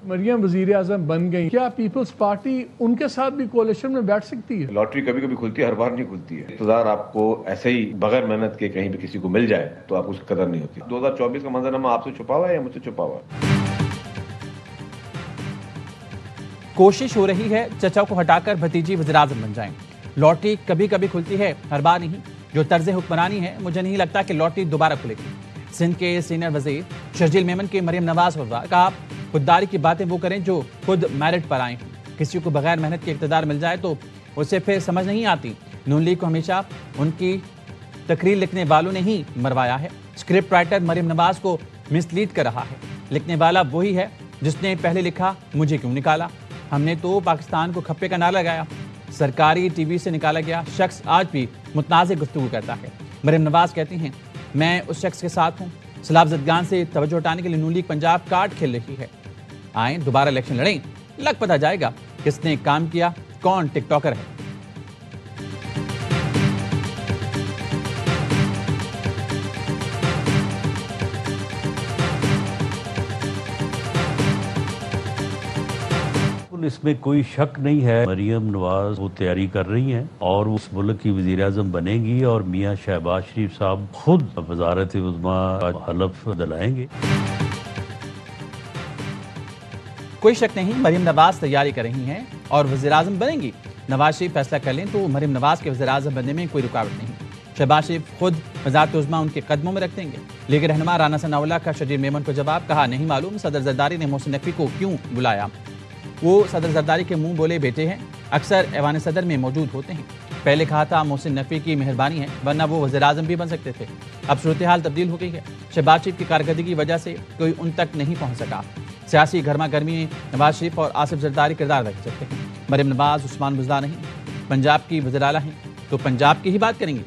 मरियम वजीर आजम बन गई, क्या पीपल्स पार्टी उनके साथ भी कोalition में बैठ सकती है? लॉटरी कभी कभी खुलती है, हर बार नहीं खुलती है। इक़्तिदार आपको ऐसे ही बगैर मेहनत के कहीं भी किसी को मिल जाए तो आपको उसकी कदर नहीं होती। 2024 का मंजरनामा आपसे छुपा हुआ है या मुझसे छुपा हुआ है? कोशिश हो रही है चचा को हटाकर भतीजी वज़ीर-ए-आज़म बन जाएं। लॉटरी कभी कभी खुलती है, हर बार नहीं। जो तर्ज हुक्मरानी है, मुझे नहीं लगता कि लॉटरी दोबारा खुलेगी। सिंध के सीनियर वजीर शर्जील मेमन के मरियम नवाज पर कहा, खुददारी की बातें वो करें जो खुद मेरिट पर आए। किसी को बगैर मेहनत के इक़्तिदार मिल जाए तो उसे फिर समझ नहीं आती। नून लीग को हमेशा उनकी तकरीर लिखने वालों ने ही मरवाया है। स्क्रिप्ट राइटर मरियम नवाज को मिसलीड कर रहा है। लिखने वाला वही है जिसने पहले लिखा मुझे क्यों निकाला। हमने तो पाकिस्तान को खप्पे का नारा लगाया। सरकारी टीवी से निकाला गया शख्स आज भी मुतनाज़ गुफ्तगू करता है। मरियम नवाज कहती हैं, मैं उस शख्स के साथ हूँ। सैलाब ज़दगान से तवज्जो हटाने के लिए नून लीग पंजाब कार्ड खेल रही है। आए दोबारा इलेक्शन लड़ें, लग पता जाएगा किसने काम किया, कौन टिकटॉकर है। इसमें कोई शक नहीं है, मरियम नवाज वो तैयारी कर रही हैं और उस मुल्क की वज़ीर-ए-आज़म बनेंगी और मियां शहबाज शरीफ साहब खुद वज़ारत उज़्मा का हलफ दिलाएंगे। कोई शक नहीं, मरियम नवाज तैयारी कर रही हैं और वज़ीर-ए-आज़म बनेंगी। नवाज शरीफ फैसला कर लें तो मरियम नवाज के वज़ीर-ए-आज़म बनने में कोई रुकावट नहीं। शहबाज शरीफ खुद वज़ारत उज़्मा उनके कदमों में रख देंगे। लीग रहनुमा राना सनाउल्लाह का शर्जील मेमन को जवाब, कहा नहीं मालूम सदर जरदारी ने मोहसिन नकवी को क्यों बुलाया। वो सदर जरदारी के मुंह बोले बेटे हैं, अक्सर ऐवान सदर में मौजूद होते हैं। पहले कहा था मोहसिन नकवी की मेहरबानी है, वरना वो वज़ीर-ए-आज़म भी बन सकते थे। अब सूरत हाल तब्दील हो गई है। शहबाज शरीफ की कारकर्दगी की वजह से कोई उन तक नहीं पहुंच सका। सियासी गर्मा गर्मी में नवाज शरीफ और आसिफ जरदारी किरदार रख सकते हैं। मरियम नवाज उस्मान बुज़दार नहीं, पंजाब की वज़ीर आला हैं तो पंजाब की ही बात करेंगे।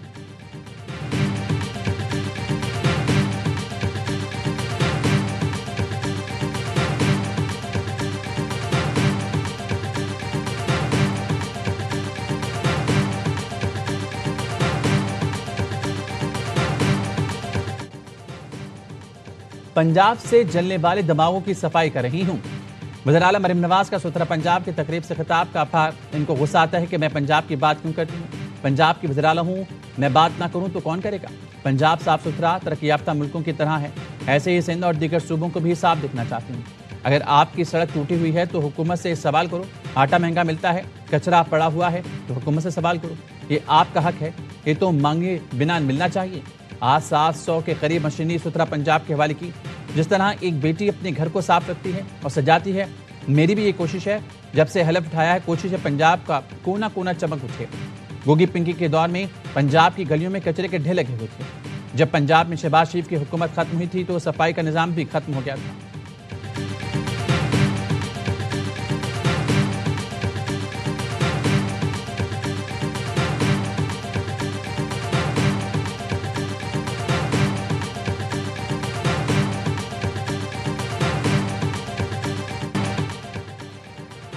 पंजाब से जलने वाले दबावों की सफाई कर रही हूँ। वज़ीर आला मरियम नवाज का सुथरा पंजाब की तकरीब से खिताब का अफार, इनको गुस्सा आता है कि मैं पंजाब की बात क्यों करती हूँ। पंजाब की वज़ीर आला हूँ, मैं बात ना करूँ तो कौन करेगा। पंजाब साफ सुथरा तरक्की याफ्ता मुल्कों की तरह है, ऐसे ही सिंध और दीगर सूबों को भी साफ दिखना चाहती हूँ। अगर आपकी सड़क टूटी हुई है तो हुकूमत से सवाल करो। आटा महंगा मिलता है, कचरा पड़ा हुआ है तो हुकूमत से सवाल करो। ये आपका हक है, ये तो मांगे बिना मिलना चाहिए। आज 700 के करीब मशीनरी सुथरा पंजाब के हवाले की। जिस तरह एक बेटी अपने घर को साफ रखती है और सजाती है, मेरी भी ये कोशिश है। जब से हलफ उठाया है, कोशिश है पंजाब का कोना कोना चमक उठे। गोगी पिंकी के दौर में पंजाब की गलियों में कचरे के ढेर लगे हुए थे। जब पंजाब में शहबाज शरीफ की हुकूमत खत्म हुई थी तो सफाई का निज़ाम भी खत्म हो गया था।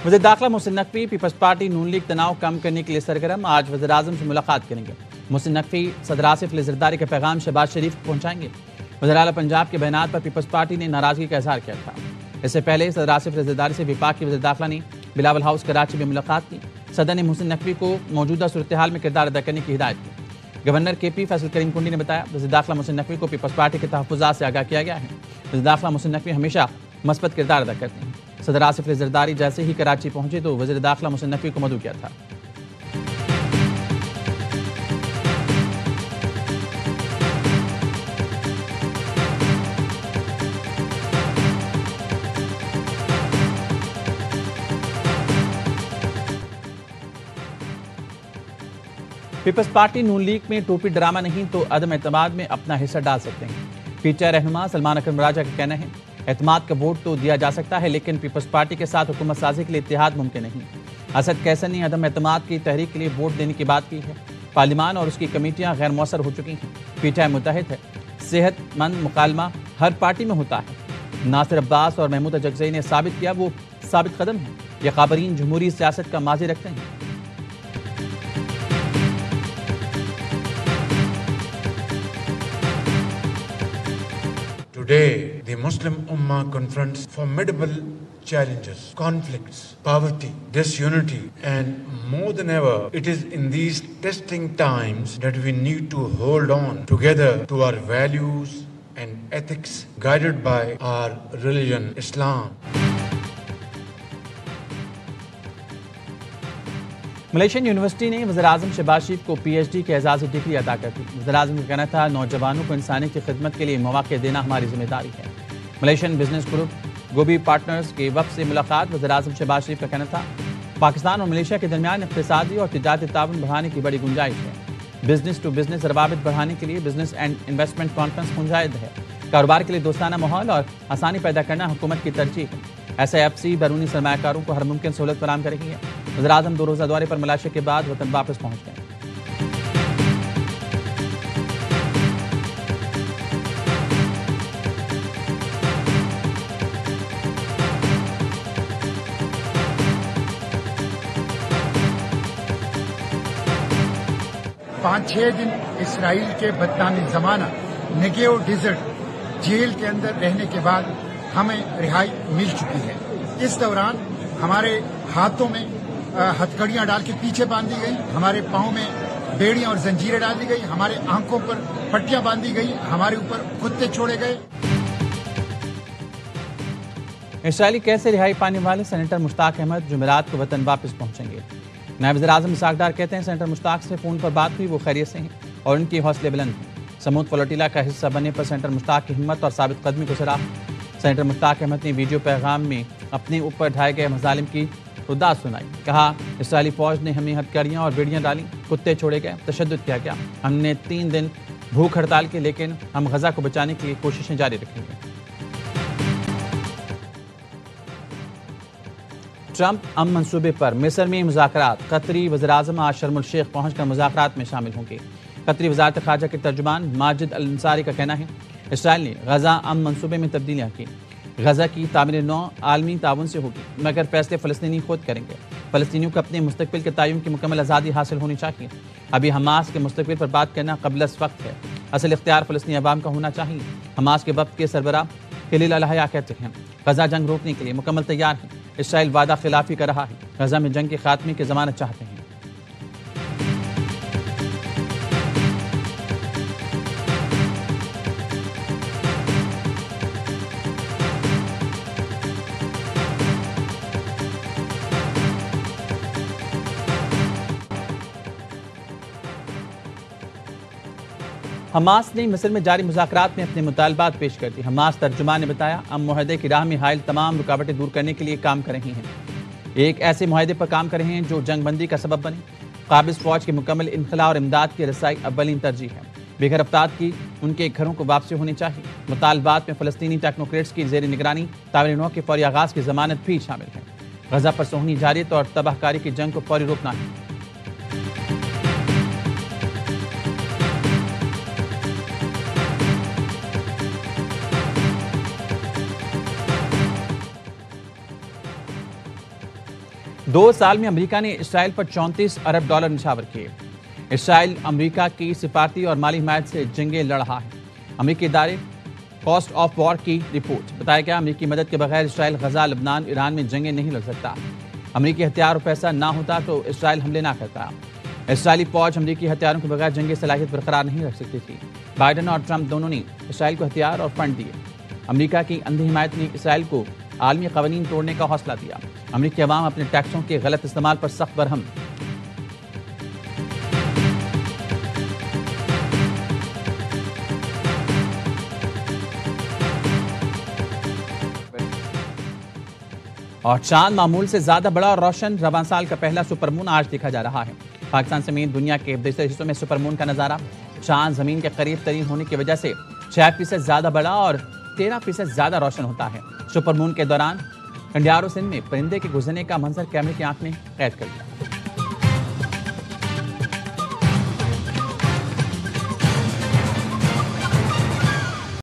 वज़ीर दाखिला मोहसिन नकवी पीपल्स पार्टी नून लीग तनाव कम करने के लिए सरगर्म। आज वज़ीर-ए-आज़म से मुलाकात करेंगे। मोहसिन नकवी सदर आसिफ अली ज़रदारी का पैगाम शहबाज शरीफ को पहुंचाएंगे। वज़ीर आला पंजाब के बयानात पर पीपल्स पार्टी ने नाराजगी का इजहार किया था। इससे पहले सदर आसिफ अली ज़रदारी से विफाक के वज़ीर दाखिला ने बिलावल हाउस कराची में मुलाकात की। सदर ने मोहसिन नकवी को मौजूदा सूरत हाल में किरदार अदा करने की हिदायत की। गवर्नर KP फैसल करीम कुंडी ने बताया, वज़ीर दाखिला मोहसिन नकवी को पीपल्स पार्टी के तहफ़्फ़ुज़ात से आगाह किया गया है। वज़ीर दाखिला मोहसिन नकवी हमेशा मस्बत किरदार अदा करते हैं। सदर आसिफ अली ज़रदारी जैसे ही कराची पहुंचे तो वज़ीर दाखिला मोहसिन नकवी को मदऊ किया था। पीपल्स पार्टी नून लीग में टोपी ड्रामा नहीं तो अदम एतमाद में अपना हिस्सा डाल सकते हैं। PTI रहनुमा सलमान अकरम राजा का कहना है, एतमाद का वोट तो दिया जा सकता है लेकिन पीपल्स पार्टी के साथ हुकूमत साजी के लिए इत्तेहाद मुमकिन नहीं। असद कैसर ने अदम एतमाद की तहरीक के लिए वोट देने की बात की है। पार्लिमान और उसकी कमेटियां गैर मौसर हो चुकी हैं। PTI मुतहद है। सेहतमंद मुकालमा हर पार्टी में होता है। नासिर अब्बास और महमूद अजगज़ई ने साबित किया वो साबित कदम है। ये क़ाबरीन जमहूरी सियासत का माजी रखते हैं। Today, the Muslim Ummah confronts formidable challenges, conflicts, poverty, disunity, and more than ever, it is in these testing times that we need to hold on together to our values and ethics guided by our religion, Islam. Malaysian university ने वज़ीर-ए-आज़म शहबाज शरीफ को PhD के एजाज़ी degree अता कर दी। वज़ीर-ए-आज़म का कहना था, नौजवानों को इंसानी की खिदमत के लिए मौक़े देना हमारी जिम्मेदारी है। मलेशियन बिजनेस ग्रुप गोबी पार्टनर्स के वफ़द से मुलाकात। वज़ीर-ए-आज़म शहबाज शरीफ का कहना था, पाकिस्तान और मलेशिया के दरमियान इक़्तिसादी और तिजारती ताउन बढ़ाने की बड़ी गुंजाइश है। बिजनेस टू बिजनेस रवाबित बढ़ाने के लिए बिजनेस एंड इन्वेस्टमेंट कॉन्फ्रेंस मुंजायद है। कारोबार के लिए दोस्ताना माहौल और आसानी पैदा करना हुकूमत की तरजीह है। SIFC बैरूनी सरमायाकारों को हर मुमकिन सहूलत फराहम कर रही है। वज़ीर-ए-आज़म 2 रोज़ा दौरे पर मलेशिया के बाद वतन वापस पहुँच गए। पाँच छह दिन इसराइल के बदनामी ज़माना नेगेव डिजर्ट जेल के अंदर रहने के बाद हमें रिहाई मिल चुकी है। इस दौरान हमारे हाथों में हथकड़ियां डाल के पीछे बांध दी गई, हमारे पांव में बेड़ियां और जंजीरें डाल दी गई, हमारे आंखों पर पट्टियां बांधी गई, हमारे ऊपर कुत्ते छोड़े गए। इसराइली कैद से रिहाई पाने वाले सेनेटर मुश्ताक अहमद जुमेरात को वतन वापस पहुंचेंगे। नायब वज़ीर-ए-आज़म इसहाक डार कहते हैं, सेनेटर मुश्ताक से फ़ोन पर बात हुई, वो खैरियत से हैं और उनकी हौसले बुलंद हैं। समूद फ्लोटिला का हिस्सा बनने पर सेनेटर मुश्ताक की हिम्मत और साबित कदमी को सराहा। सेनेटर मुश्ताक अहमद ने वीडियो पैगाम में अपने ऊपर ढाए गए मज़ालिम की उदास सुनाई। कहा, इसराइली फ़ौज ने हमें हथकड़ियाँ और बेड़ियाँ डाली, कुत्ते छोड़े गए, तशद्दुद किया गया। हमने 3 दिन भूख हड़ताल की, लेकिन हम गजा को बचाने के लिए कोशिशें जारी रखेंगे। ट्रंप अमन मंसूबे पर मिस्र में मुज़ाकरात। कतरी वज़ीर-ए-आज़म आज शर्म अल-शेख पहुंचकर मुज़ाकरात में शामिल होंगे। कतरी वज़ारत ख़ारजा के तर्जुमान माजिद अल अंसारी का कहना है, इसराइल ने गजा अमन मंसूबे में तब्दीलियाँ की। गजा की तामीर नौ आलमी ताउन से होगी, मगर फैसले फ़लस्तीनी खुद करेंगे। फ़लस्तीनियों को अपने मुस्तक़बिल के तयन की मुकम्मल आज़ादी हासिल होनी चाहिए। अभी हमास के मुस्तक़बिल पर बात करना क़ब्ल वक्त है। असल इख्तियार फ़लस्तीनी अवाम का होना चाहिए। हमास के वक्त के सरबराह खलील अल-हया कहते हैं, गजा जंग रोकने के लिए मुकम्मल तैयार है। इसराइल वादा खिलाफी कर रहा है, गजा में जंग के खात्मे की ज़मानत चाहते हैं। हमास ने मिस्र में जारी मुज़ाकरात में अपने मुतालबात पेश कर दी। हमास तर्जुमान ने बताया, हम मुआहदे की राह में हायल तमाम रुकावटें दूर करने के लिए काम कर रहे हैं। एक ऐसे मुआहदे पर काम कर रहे हैं जो जंगबंदी का सबब बने। काबिज फ़ौज के मुकम्मल इनखला और इमदाद की रसाई अव्वलीन तरजीह है। बेघर अफराद की उनके घरों को वापसी होनी चाहिए। मुतालबात में फ़लस्तीनी टेक्नोक्रेट्स की ज़ेर निगरानी तामीर नौ के फौरी आगाज़ की ज़मानत भी शामिल है। गजा पर सोहनी जारियत और तबाहकारी की जंग को फौरी रोकना है। दो साल में अमेरिका ने इसराइल पर $34 अरब निछावर किए। इसराइल अमेरिका की सिफारती और माली हिमायत से जंगें लड़ रहा है। अमेरिकी इदारे कॉस्ट ऑफ वॉर की रिपोर्ट बताया गया, अमेरिकी मदद के बगैर इसराइल गजा, लबनान, ईरान में जंगें नहीं लड़ सकता। अमेरिकी हथियार और पैसा ना होता तो इसराइल हमले ना करता। इसराइली फौज अमेरिकी हथियारों के बगैर जंगी सलाहियत बरकरार नहीं रख सकती थी। बाइडन और ट्रंप दोनों ने इसराइल को हथियार और फंड दिए। अमेरिका की अंधी हिमायत ने इसराइल को आलमी कवानीन तोड़ने का हौसला दिया। अमेरिकी अवाम अपने टैक्सों के गलत इस्तेमाल पर सख्त बरहम। और चांद मामूल से ज्यादा बड़ा और रोशन। रवां साल का पहला सुपरमून आज देखा जा रहा है। पाकिस्तान समेत दुनिया के दूसरे हिस्सों में सुपरमून का नजारा। चांद जमीन के करीब तरीन होने की वजह से 6% ज्यादा बड़ा और 13% ज्यादा रोशन होता है। सुपरमून के दौरान कंडियारो सिंध में परिंदे के गुजरने का मंजर कैमरे की आंख ने कैद कर लिया।